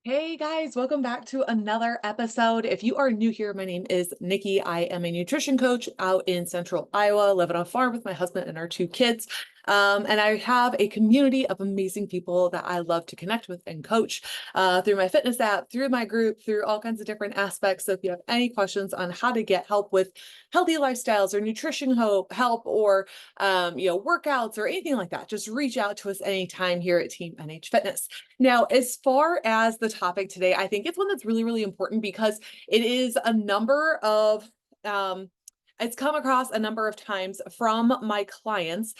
Hey guys, welcome back to another episode. If you are new here, my name is Nikki. I am a nutrition coach out in central Iowa, live on a farm with my husband and our two kids. And I have a community of amazing people that I love to connect with and coach through my fitness app, through my group, through all kinds of different aspects. So if you have any questions on how to get help with healthy lifestyles or nutrition help or workouts or anything like that, just reach out to us anytime here at Team NH Fitness. Now, as far as the topic today, I think it's one that's really, really important because it is a number of it's come across a number of times from my clients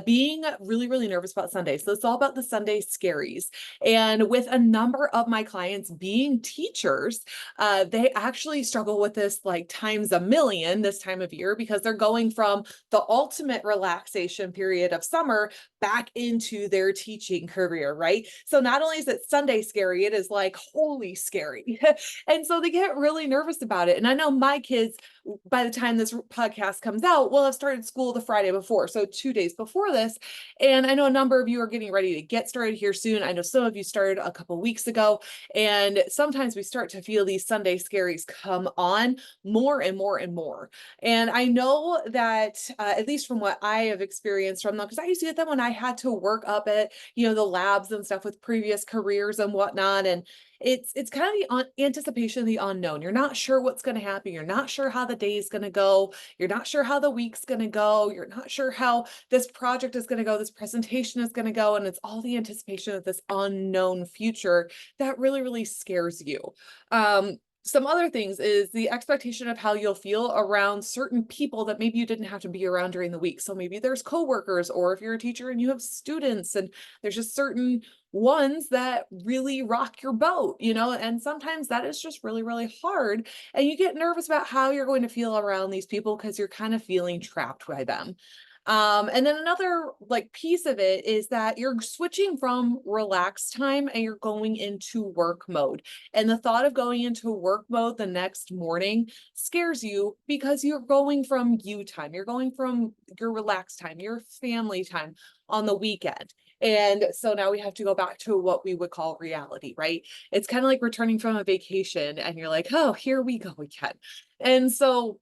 being really, really nervous about Sunday. So it's all about the Sunday scaries. And with a number of my clients being teachers, they actually struggle with this like times a million this time of year because they're going from the ultimate relaxation period of summer back into their teaching career, right? So not only is it Sunday scary, it is like holy scary. And so they get really nervous about it. And I know my kids, by the time this podcast comes out, will have started school the Friday before. So 2 days before this. And I know a number of you are getting ready to get started here soon. I know some of you started a couple weeks ago. And sometimes we start to feel these Sunday scaries come on more and more and more. And I know that, at least from what I have experienced from them, because I used to get them when I had to work up at, the labs and stuff with previous careers and whatnot. And it's kind of anticipation of the unknown. You're not sure what's going to happen. You're not sure how the day is going to go. You're not sure how the week's going to go. You're not sure how this project is going to go. This presentation is going to go. And it's all the anticipation of this unknown future that really, really scares you. Some other things is the expectation of how you'll feel around certain people that maybe you didn't have to be around during the week. So maybe there's coworkers, or if you're a teacher and you have students, and there's just certain ones that really rock your boat, and sometimes that is just really, really hard. And you get nervous about how you're going to feel around these people because you're kind of feeling trapped by them. And then another like piece of it is that you're switching from relaxed time and you're going into work mode. And the thought of going into work mode the next morning scares you because you're going from you time, you're going from your relaxed time, your family time on the weekend. And so now we have to go back to what we would call reality, right? It's kind of like returning from a vacation and you're like, oh, here we go again. And so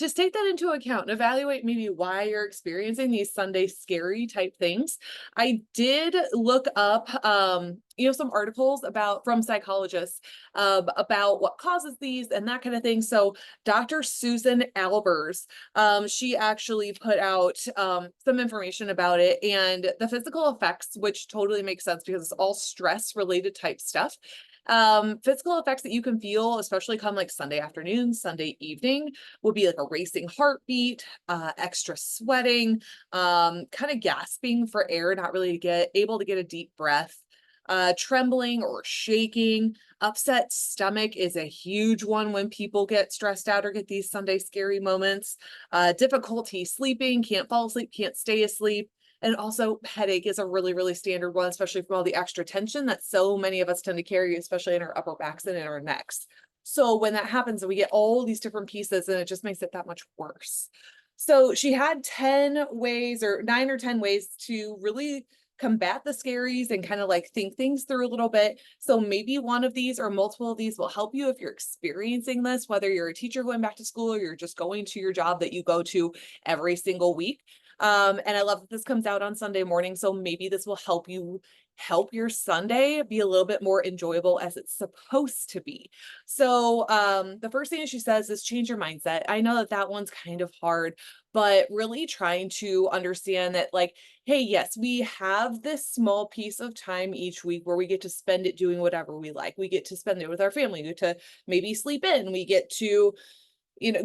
just take that into account and evaluate maybe why you're experiencing these Sunday scary type things. I did look up, some articles about from psychologists about what causes these and that kind of thing. So Dr. Susan Albers, she actually put out some information about it and the physical effects, which totally makes sense because it's all stress related type stuff. Physical effects that you can feel, especially come like Sunday afternoon, Sunday evening, would be like a racing heartbeat, extra sweating, kind of gasping for air, not really able to get a deep breath, trembling or shaking. Upset stomach is a huge one when people get stressed out or get these Sunday scary moments. Difficulty sleeping, can't fall asleep, can't stay asleep. And also headache is a really, really standard one, especially from all the extra tension that so many of us tend to carry, especially in our upper backs and in our necks. So when that happens, we get all these different pieces and it just makes it that much worse. So she had 10 ways or 9 or 10 ways to really combat the scaries and kind of like think things through a little bit. So maybe one of these or multiple of these will help you if you're experiencing this, whether you're a teacher going back to school or you're just going to your job that you go to every single week. And I love that this comes out on Sunday morning. So maybe this will help you help your Sunday be a little bit more enjoyable as it's supposed to be. So the first thing she says is change your mindset. I know that that one's kind of hard, but really trying to understand that like, hey, yes, we have this small piece of time each week where we get to spend it doing whatever we like. We get to spend it with our family, we get to maybe sleep in, we get to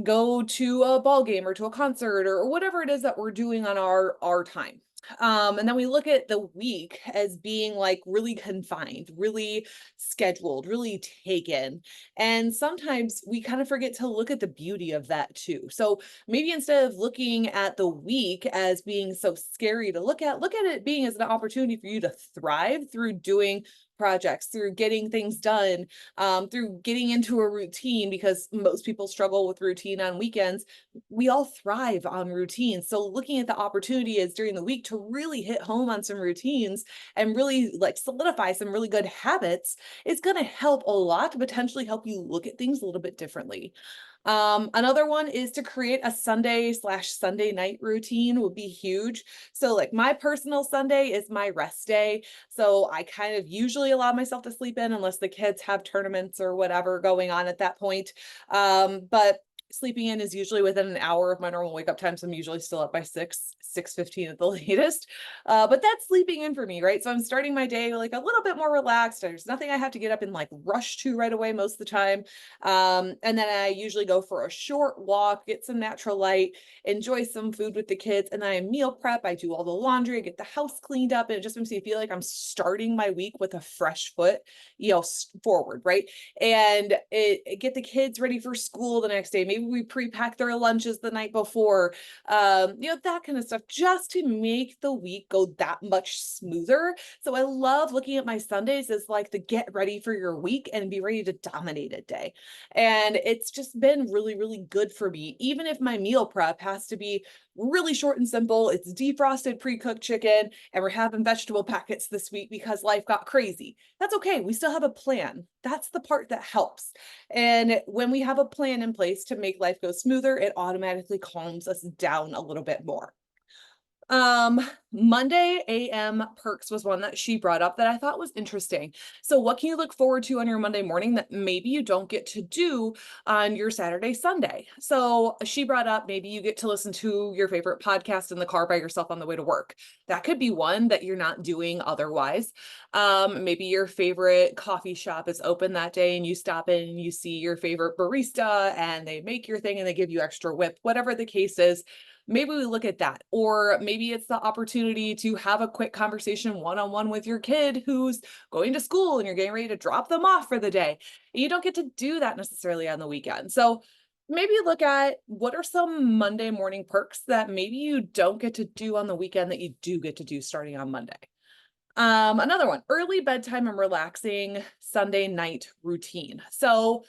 go to a ball game or to a concert or whatever it is that we're doing on our time. And then we look at the week as being like really confined, really scheduled, really taken. And sometimes we kind of forget to look at the beauty of that too. So maybe instead of looking at the week as being so scary to look at it being as an opportunity for you to thrive through doing projects, through getting things done, through getting into a routine, because most people struggle with routine on weekends. We all thrive on routine. So looking at the opportunity is during the week to really hit home on some routines and really like solidify some really good habits is going to help a lot to potentially help you look at things a little bit differently. Another one is to create a Sunday/Sunday night routine would be huge. So like my personal Sunday is my rest day. So I kind of usually allow myself to sleep in unless the kids have tournaments or whatever going on at that point. But sleeping in is usually within an hour of my normal wake up time. So I'm usually still up by 6:15 at the latest. But that's sleeping in for me, right? So I'm starting my day like a little bit more relaxed. There's nothing I have to get up and like rush to right away most of the time. And then I usually go for a short walk, get some natural light, enjoy some food with the kids, and then I meal prep. I do all the laundry, I get the house cleaned up, and it just makes me feel like I'm starting my week with a fresh foot, forward, right? And get the kids ready for school the next day. Maybe we pre-pack their lunches the night before, that kind of stuff, just to make the week go that much smoother. So I love looking at my Sundays as like the get ready for your week and be ready to dominate a day. And it's just been really, really good for me. Even if my meal prep has to be really short and simple, it's defrosted, pre-cooked chicken, and we're having vegetable packets this week because life got crazy. That's okay. We still have a plan. That's the part that helps. And when we have a plan in place to make life go smoother, it automatically calms us down a little bit more. Um, Monday AM perks was one that she brought up that I thought was interesting. So what can you look forward to on your Monday morning that maybe you don't get to do on your Saturday, Sunday? So she brought up maybe you get to listen to your favorite podcast in the car by yourself on the way to work. That could be one that you're not doing otherwise. Maybe your favorite coffee shop is open that day and you stop in and you see your favorite barista and they make your thing and they give you extra whip, whatever the case is. Maybe we look at that. Or maybe it's the opportunity to have a quick conversation one-on-one with your kid who's going to school and you're getting ready to drop them off for the day. You don't get to do that necessarily on the weekend. So maybe look at what are some Monday morning perks that maybe you don't get to do on the weekend that you do get to do starting on Monday. Another one, early bedtime and relaxing Sunday night routine. So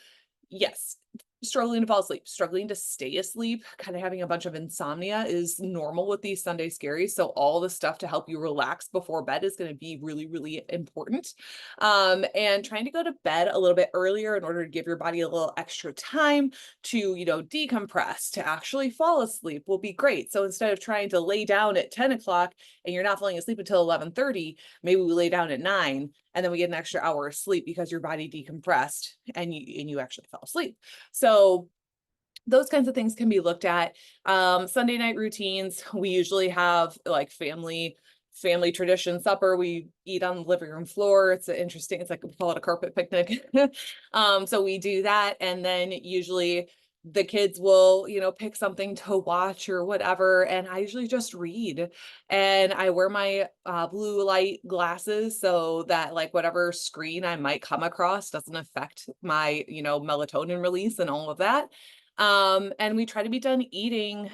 yes, struggling to fall asleep, struggling to stay asleep, kind of having a bunch of insomnia is normal with these Sunday scaries. So all the stuff to help you relax before bed is going to be really, really important. And trying to go to bed a little bit earlier in order to give your body a little extra time to, decompress, to actually fall asleep will be great. So instead of trying to lay down at 10 o'clock and you're not falling asleep until 11:30, maybe we lay down at 9 and then we get an extra hour of sleep because your body decompressed and you actually fell asleep. So those kinds of things can be looked at. Sunday night routines, we usually have like family tradition supper. We eat on the living room floor. It's like we call it a carpet picnic. So we do that. And then usually the kids will, pick something to watch or whatever. And I usually just read and I wear my blue light glasses so that like whatever screen I might come across doesn't affect my, melatonin release and all of that. And we try to be done eating,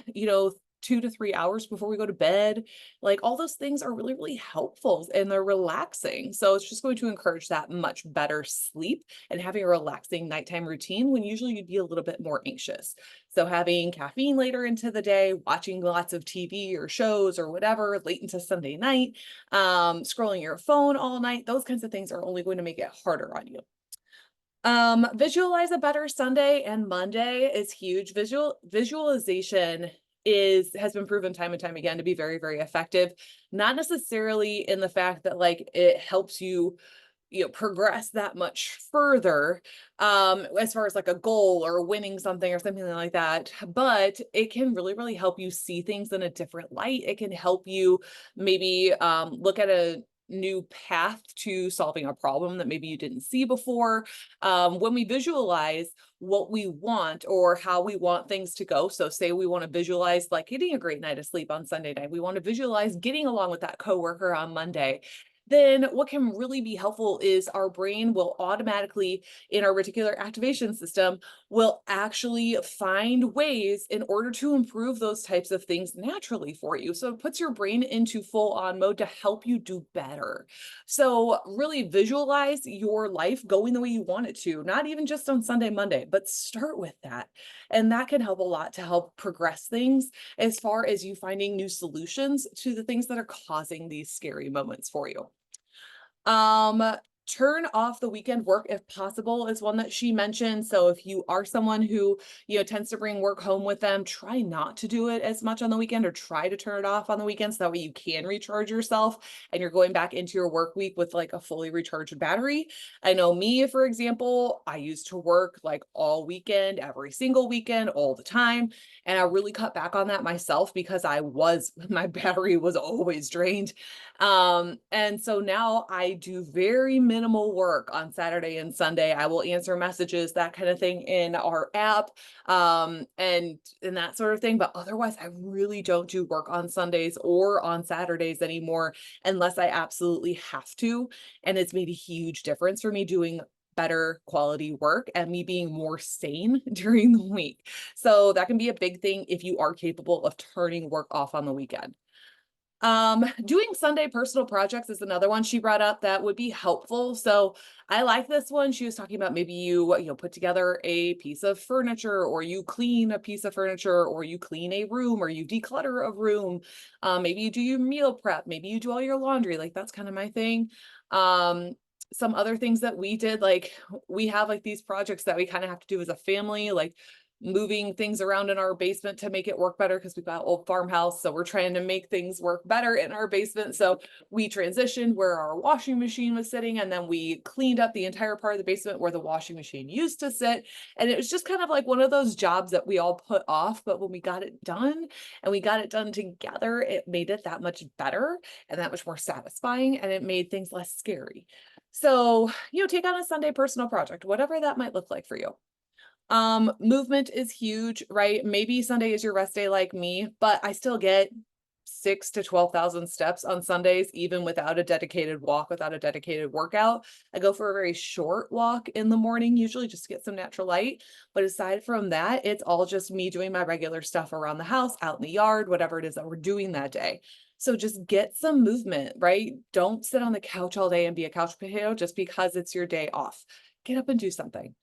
2 to 3 hours before we go to bed. Like all those things are really, really helpful and they're relaxing. So it's just going to encourage that much better sleep and having a relaxing nighttime routine when usually you'd be a little bit more anxious. So having caffeine later into the day, watching lots of TV or shows or whatever late into Sunday night, scrolling your phone all night, those kinds of things are only going to make it harder on you. Visualize a better Sunday and Monday is huge. Visualization has been proven time and time again to be very, very effective. Not necessarily in the fact that like it helps you, progress that much further, as far as like a goal or winning something or something like that, but it can really, really help you see things in a different light. It can help you maybe look at a new path to solving a problem that maybe you didn't see before. When we visualize what we want or how we want things to go, so say we want to visualize like getting a great night of sleep on Sunday night, we want to visualize getting along with that coworker on Monday. then what can really be helpful is our brain will automatically, in our reticular activation system, will actually find ways in order to improve those types of things naturally for you. So it puts your brain into full on mode to help you do better. So really visualize your life going the way you want it to, not even just on Sunday, Monday, but start with that. And that can help a lot to help progress things as far as you finding new solutions to the things that are causing these scary moments for you. Um, Turn off the weekend work if possible is one that she mentioned. So if you are someone who, tends to bring work home with them, try not to do it as much on the weekend or try to turn it off on the weekends. That way you can recharge yourself and you're going back into your work week with like a fully recharged battery. I know me, for example, I used to work like all weekend, every single weekend, all the time. And I really cut back on that myself because my battery was always drained. And so now I do very minimal work on Saturday and Sunday. I will answer messages, that kind of thing in our app, and that sort of thing. But otherwise, I really don't do work on Sundays or on Saturdays anymore unless I absolutely have to. And it's made a huge difference for me doing better quality work and me being more sane during the week. So that can be a big thing if you are capable of turning work off on the weekend. Doing Sunday personal projects is another one she brought up that would be helpful. So I like this one. She was talking about maybe you put together a piece of furniture, or you clean a piece of furniture, or you clean a room, or you declutter a room. Maybe you do your meal prep, maybe you do all your laundry. Like that's kind of my thing. Some other things that we did, like we have like these projects that we kind of have to do as a family, like moving things around in our basement to make it work better because we've got an old farmhouse. So we're trying to make things work better in our basement. So we transitioned where our washing machine was sitting, and then we cleaned up the entire part of the basement where the washing machine used to sit. And it was just kind of like one of those jobs that we all put off. But when we got it done and we got it done together, it made it that much better and that much more satisfying. And it made things less scary. So, take on a Sunday personal project, whatever that might look like for you. Movement is huge, right? Maybe Sunday is your rest day like me, but I still get 6 to 12,000 steps on Sundays, even without a dedicated walk, without a dedicated workout. I go for a very short walk in the morning, usually just to get some natural light. But aside from that, it's all just me doing my regular stuff around the house, out in the yard, whatever it is that we're doing that day. So just get some movement, right? Don't sit on the couch all day and be a couch potato just because it's your day off. Get up and do something.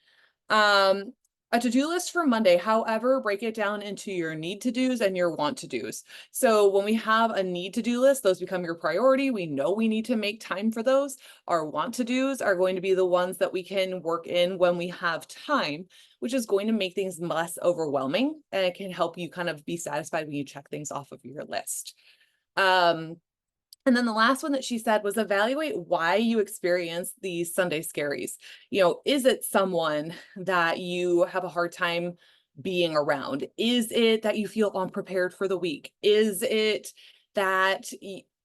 Um, a to-do list for Monday, however, break it down into your need to do's and your want to do's. So when we have a need to do list, those become your priority. We know we need to make time for those. Our want to do's are going to be the ones that we can work in when we have time, which is going to make things less overwhelming, and it can help you kind of be satisfied when you check things off of your list. And then the last one that she said was evaluate why you experience these Sunday scaries. Is it someone that you have a hard time being around? Is it that you feel unprepared for the week? Is it that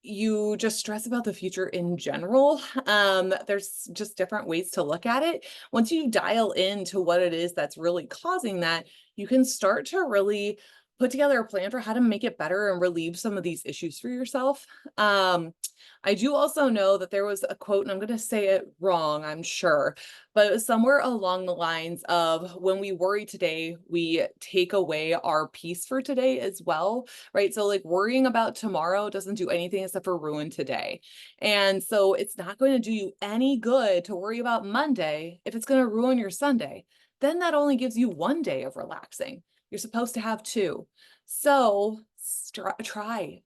you just stress about the future in general? There's just different ways to look at it. Once you dial into what it is that's really causing that, you can start to really put together a plan for how to make it better and relieve some of these issues for yourself. I do also know that there was a quote, and I'm going to say it wrong, I'm sure, but it was somewhere along the lines of when we worry today, we take away our peace for today as well, right? So, like, worrying about tomorrow doesn't do anything except for ruin today. And so, it's not going to do you any good to worry about Monday if it's going to ruin your Sunday. Then that only gives you one day of relaxing. You're supposed to have two. So try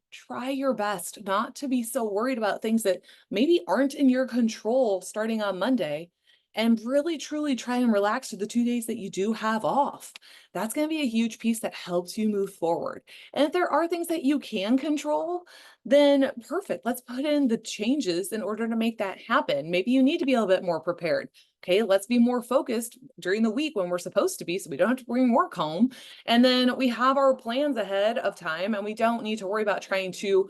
your best not to be so worried about things that maybe aren't in your control starting on Monday, and really truly try and relax for the 2 days that you do have off. That's going to be a huge piece that helps you move forward. And if there are things that you can control, then perfect. Let's put in the changes in order to make that happen. Maybe you need to be a little bit more prepared. Okay, let's be more focused during the week when we're supposed to be, so we don't have to bring work home. And then we have our plans ahead of time, and we don't need to worry about trying to,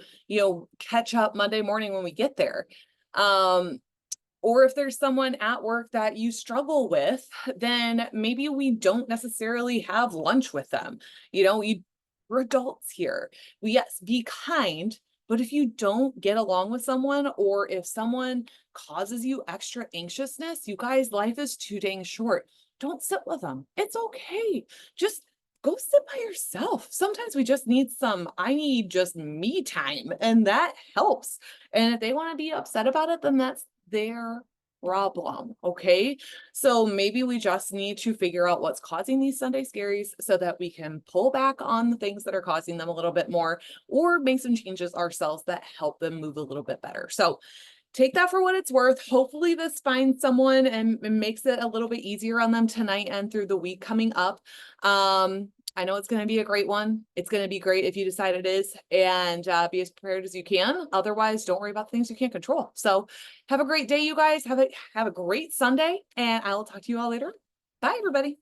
catch up Monday morning when we get there. Or if there's someone at work that you struggle with, then maybe we don't necessarily have lunch with them. We're adults here. Yes, be kind, But if you don't get along with someone, or if someone causes you extra anxiousness, you guys, life is too dang short. Don't sit with them. It's okay. Just go sit by yourself. Sometimes we just need I need just me time, and that helps. And if they want to be upset about it, then that's their problem. Okay. So maybe we just need to figure out what's causing these Sunday scaries so that we can pull back on the things that are causing them a little bit more, or make some changes ourselves that help them move a little bit better. So take that for what it's worth. Hopefully this finds someone and makes it a little bit easier on them tonight and through the week coming up. I know it's going to be a great one. It's going to be great if you decide it is, and be as prepared as you can. Otherwise, don't worry about things you can't control. So have a great day, you guys. Have a great Sunday, and I will talk to you all later. Bye, everybody.